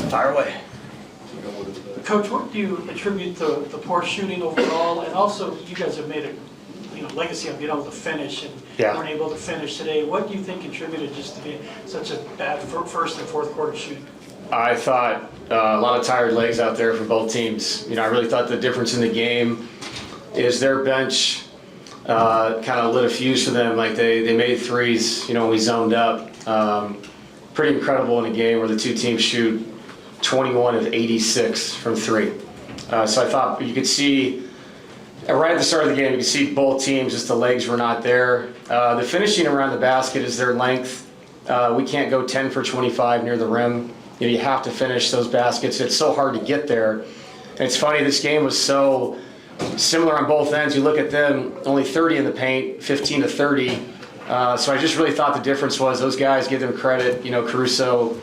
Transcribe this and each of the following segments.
Fire away. Coach, what do you attribute the poor shooting overall, and also you guys have made a legacy of being able to finish and weren't able to finish today. What do you think contributed just to be such a bad first and fourth quarter shooting? I thought a lot of tired legs out there for both teams. I really thought the difference in the game is their bench kind of lit a fuse for them. Like they made threes, when we zoned up. Pretty incredible in a game where the two teams shoot 21 of 86 from three. So I thought you could see, right at the start of the game, you could see both teams, just the legs were not there. The finishing around the basket is their length. We can't go 10 for 25 near the rim. You have to finish those baskets. It's so hard to get there. And it's funny, this game was so similar on both ends. You look at them, only 30 in the paint, 15 to 30. So I just really thought the difference was those guys, give them credit, Caruso,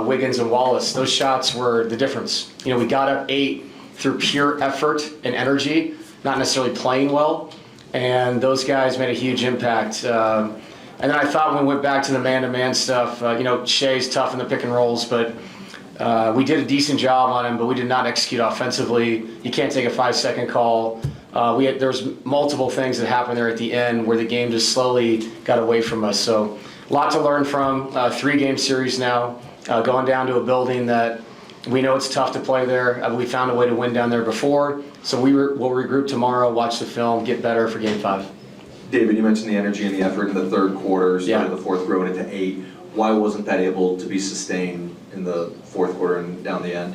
Wiggins, and Wallace. Those shots were the difference. We got up 8 through pure effort and energy, not necessarily playing well. And those guys made a huge impact. And then I thought when we went back to the man-to-man stuff, Shea's tough in the pick and rolls, but we did a decent job on him, but we did not execute offensively. You can't take a 5-second call. There was multiple things that happened there at the end where the game just slowly got away from us. So a lot to learn from. 3-game series now, going down to a building that we know it's tough to play there. We found a way to win down there before. So we'll regroup tomorrow, watch the film, get better for Game 5. David, you mentioned the energy and the effort in the third quarter, started the fourth quarter into 8. Why wasn't that able to be sustained in the fourth quarter and down the end?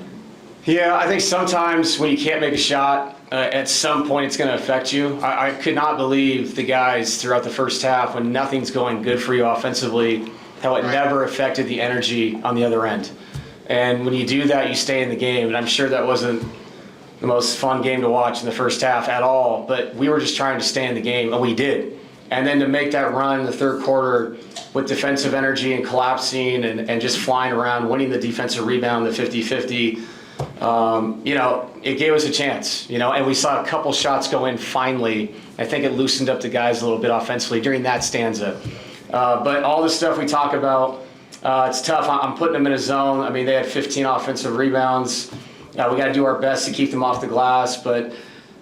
Yeah, I think sometimes when you can't make a shot, at some point it's going to affect you. I could not believe the guys throughout the first half, when nothing's going good for you offensively, how it never affected the energy on the other end. And when you do that, you stay in the game. And I'm sure that wasn't the most fun game to watch in the first half at all, but we were just trying to stay in the game, and we did. And then to make that run in the third quarter with defensive energy and collapsing and just flying around, winning the defensive rebound, the 50-50, it gave us a chance, and we saw a couple shots go in finally. I think it loosened up the guys a little bit offensively during that stanza. But all the stuff we talk about, it's tough. I'm putting them in a zone. I mean, they had 15 offensive rebounds. We got to do our best to keep them off the glass, but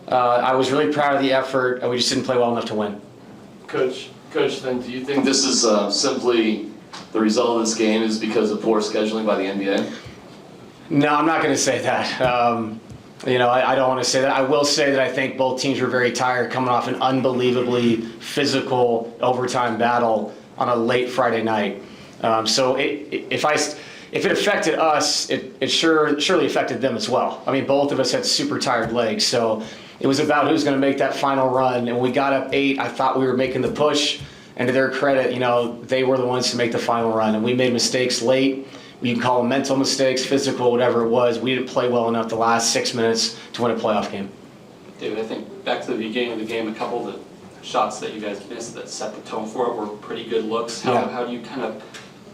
I was really proud of the effort, and we just didn't play well enough to win. Coach, then do you think this is simply the result of this game is because of poor scheduling by the NBA? No, I'm not going to say that. I don't want to say that. I will say that I think both teams were very tired coming off an unbelievably physical overtime battle on a late Friday night. So if it affected us, it surely affected them as well. I mean, both of us had super tired legs, so it was about who's going to make that final run. And when we got up 8, I thought we were making the push, and to their credit, they were the ones to make the final run. And we made mistakes late. You can call them mental mistakes, physical, whatever it was. We didn't play well enough the last 6 minutes to win a playoff game. David, I think back to the beginning of the game, a couple of the shots that you guys missed that set the tone for it were pretty good looks. How do you kind of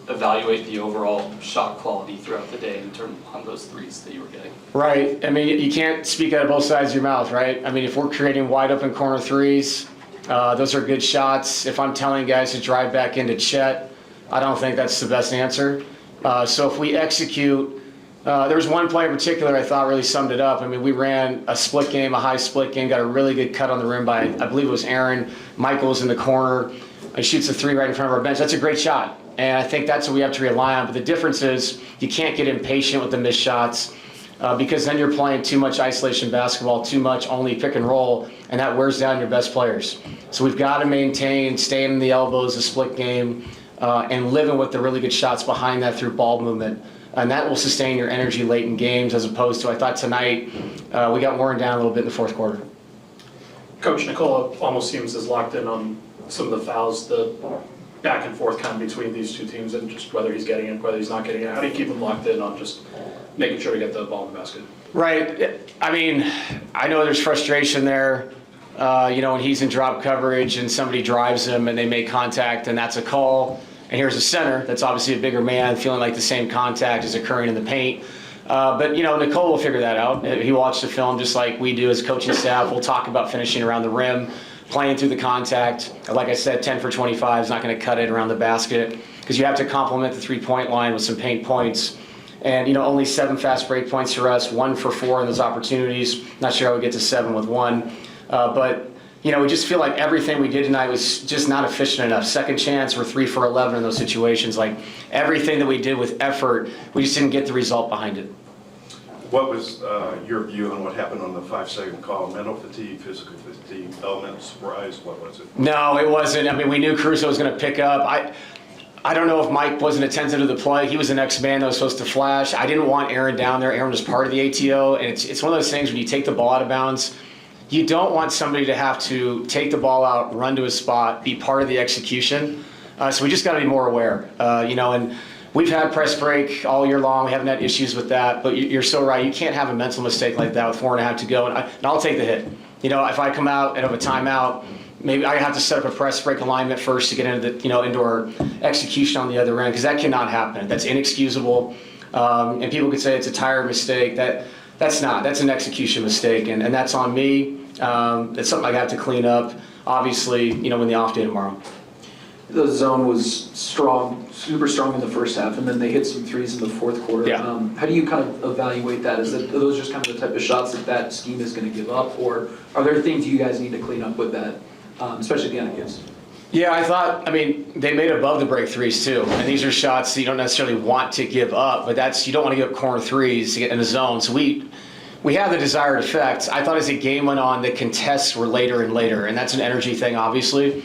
evaluate the overall shot quality throughout the day in terms on those threes that you were getting? Right. I mean, you can't speak out of both sides of your mouth, right? I mean, if we're creating wide open corner threes, those are good shots. If I'm telling guys to drive back into Chet, I don't think that's the best answer. So if we execute, there was one play in particular I thought really summed it up. I mean, we ran a split game, a high split game, got a really good cut on the rim by, I believe it was Aaron. Michael was in the corner. He shoots a 3 right in front of our bench. That's a great shot. And I think that's what we have to rely on. But the difference is you can't get impatient with the missed shots because then you're playing too much isolation basketball, too much only pick and roll, and that wears down your best players. So we've got to maintain staying in the elbows, a split game, and living with the really good shots behind that through ball movement. And that will sustain your energy late in games as opposed to, I thought tonight, we got worn down a little bit in the fourth quarter. Coach, Nikola almost seems as locked in on some of the fouls, the back and forth kind of between these two teams and just whether he's getting it, whether he's not getting it. How do you keep him locked in on just making sure to get the ball in the basket? Right. I mean, I know there's frustration there, when he's in drop coverage and somebody drives him and they make contact and that's a call. And here's a center that's obviously a bigger man feeling like the same contact is occurring in the paint. But Nikola will figure that out. He watched the film just like we do as coaching staff. We'll talk about finishing around the rim, playing through the contact. Like I said, 10 for 25 is not going to cut it around the basket because you have to complement the three-point line with some paint points. And, only 7 fast break points for us, 1 for 4 in those opportunities. Not sure how we get to 7 with 1. But we just feel like everything we did tonight was just not efficient enough. Second chance, we're 3 for 11 in those situations. Like everything that we did with effort, we just didn't get the result behind it. What was your view on what happened on the 5-second call? Mental fatigue, physical fatigue, element of surprise? What was it? No, it wasn't. I mean, we knew Caruso was going to pick up. I don't know if Mike wasn't attentive to the play. He was the next man that was supposed to flash. I didn't want Aaron down there. Aaron was part of the ATO, and it's one of those things when you take the ball out of bounds, you don't want somebody to have to take the ball out, run to a spot, be part of the execution. So we just got to be more aware, and we've had press break all year long. We haven't had issues with that, but you're so right. You can't have a mental mistake like that with 4.5 to go, and I'll take the hit. If I come out and have a timeout, maybe I have to set up a press break alignment first to get into the into our execution on the other end, because that cannot happen. That's inexcusable. And people could say it's a tired mistake. That's not. That's an execution mistake, and that's on me. It's something I have to clean up. Obviously, in the off day tomorrow. The zone was strong, super strong in the first half, and then they hit some threes in the fourth quarter. Yeah. How do you kind of evaluate that? Are those just kind of the type of shots that scheme is going to give up, or are there things you guys need to clean up with that, especially at the end of games? Yeah, they made above the break threes too, and these are shots you don't necessarily want to give up, but you don't want to give up corner threes to get in the zone. So we have the desired effect. I thought as the game went on, the contests were later and later, and that's an energy thing, obviously.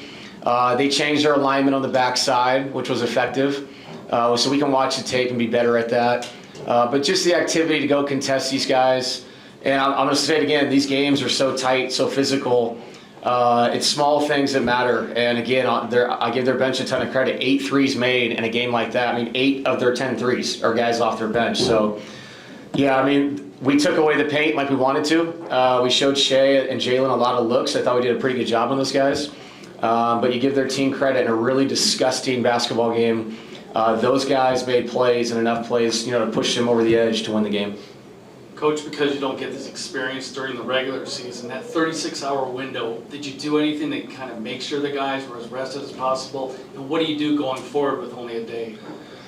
They changed their alignment on the backside, which was effective, so we can watch the tape and be better at that. But just the activity to go contest these guys, and I'm going to say it again, these games are so tight, so physical. It's small things that matter, and again, I give their bench a ton of credit. 8 threes made in a game like that. 8 of their 10 threes are guys off their bench. So, yeah, we took away the paint like we wanted to. We showed Shea and Jalen a lot of looks. I thought we did a pretty good job on those guys. But you give their team credit in a really disgusting basketball game. Those guys made plays and enough plays, to push them over the edge to win the game. Coach, because you don't get this experience during the regular season, that 36-hour window, did you do anything to kind of make sure the guys were as rested as possible? And what do you do going forward with only a day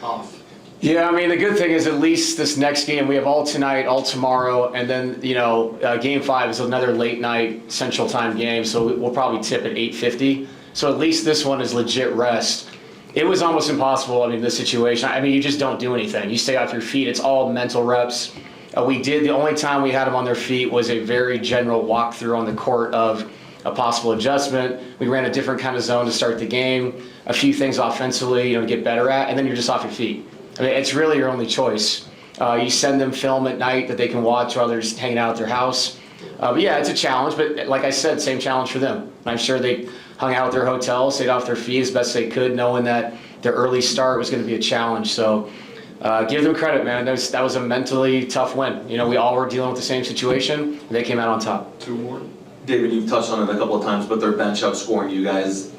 off? Yeah, the good thing is at least this next game, we have all tonight, all tomorrow, and then, Game 5 is another late night Central Time game, so we'll probably tip at 8:50. So at least this one is legit rest. It was almost impossible, this situation. You just don't do anything. You stay off your feet. It's all mental reps. The only time we had them on their feet was a very general walkthrough on the court of a possible adjustment. We ran a different kind of zone to start the game, a few things offensively, to get better at, and then you're just off your feet. It's really your only choice. You send them film at night that they can watch while they're just hanging out at their house. But yeah, it's a challenge, but like I said, same challenge for them. I'm sure they hung out at their hotel, stayed off their feet as best they could, knowing that their early start was going to be a challenge. So give them credit, man. That was a mentally tough win. We all were dealing with the same situation. They came out on top. 2 more? David, you've touched on it a couple of times, but their bench outscoring you guys.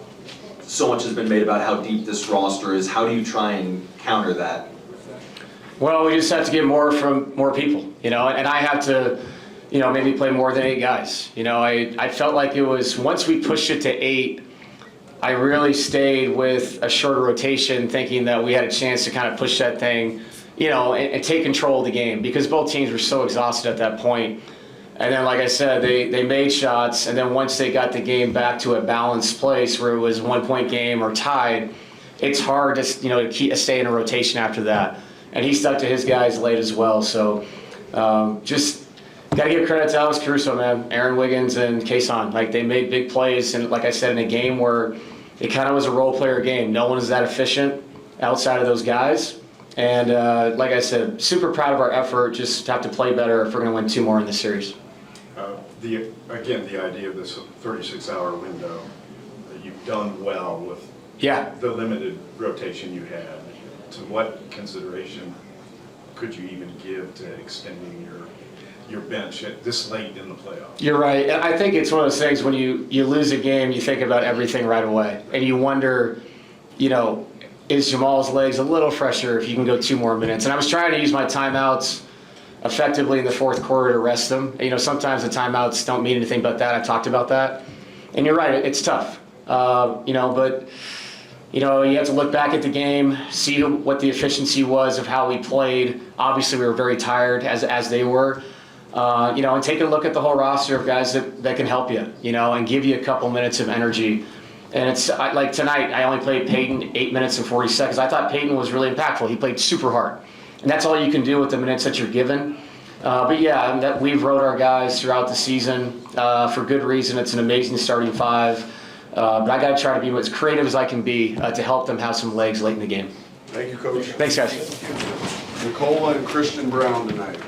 So much has been made about how deep this roster is. How do you try and counter that? Well, we just have to get more from more people, and I have to, maybe play more than 8 guys. I felt like it was, once we pushed it to 8, I really stayed with a shorter rotation, thinking that we had a chance to kind of push that thing, and take control of the game, because both teams were so exhausted at that point. And then, like I said, they made shots, and then once they got the game back to a balanced place where it was 1-point game or tied, it's hard to stay in a rotation after that. And he stuck to his guys late as well. So just got to give credit to Alex Caruso, man, Aaron Wiggins and Kason. They made big plays, and like I said, in a game where it kind of was a role player game. No one is that efficient outside of those guys. And like I said, super proud of our effort. Just have to play better if we're going to win 2 more in this series. The idea of this 36-hour window, you've done well with the limited rotation you had. To what consideration could you even give to extending your bench at this late in the playoffs? You're right. I think it's one of those things when you lose a game, you think about everything right away. And you wonder, is Jamal's legs a little fresher if you can go 2 more minutes? And I was trying to use my timeouts effectively in the fourth quarter to rest them. Sometimes the timeouts don't mean anything but that. I've talked about that. And you're right, it's tough. But you have to look back at the game, see what the efficiency was of how we played. Obviously, we were very tired, as they were. And take a look at the whole roster of guys that can help you, and give you a couple minutes of energy. And it's like tonight, I only played Peyton 8 minutes and 40 seconds. I thought Peyton was really impactful. He played super hard. And that's all you can do with the minutes that you're given. But yeah, we've rode our guys throughout the season for good reason. It's an amazing starting five. But I got to try to be as creative as I can be to help them have some legs late in the game. Thank you, Coach. Thanks, guys. Nikola and Christian Brown tonight.